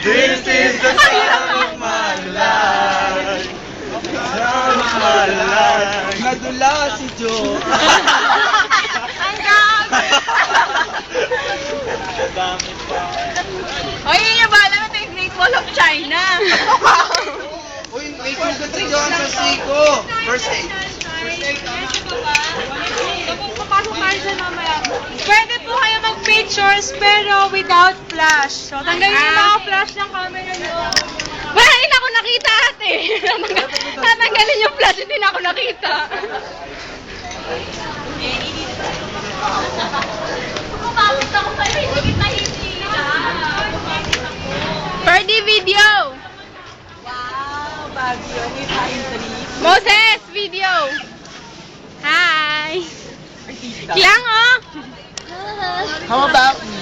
This is the time of my life. Time of my life. Nadula si Joe. Ang dami! Dami pa. O, yun yung ba alam ito yung Great Wall of China. Uy, may sugat si Joan sa siko. First aid. Papasok tayo dyan mamaya. Pwede po kayo mag-pictures pero without flash. So, tanggalin yung mga flash ng camera nyo. Wala, hindi na ako nakita ate. Tatanggalin yung flash, hindi na ako nakita. Pumapit ako pa rin, hindi kita hindi. Birdie video! Wow, Baguio, may fine trees. Moses, video! Hi! Kiyang oh! How about me?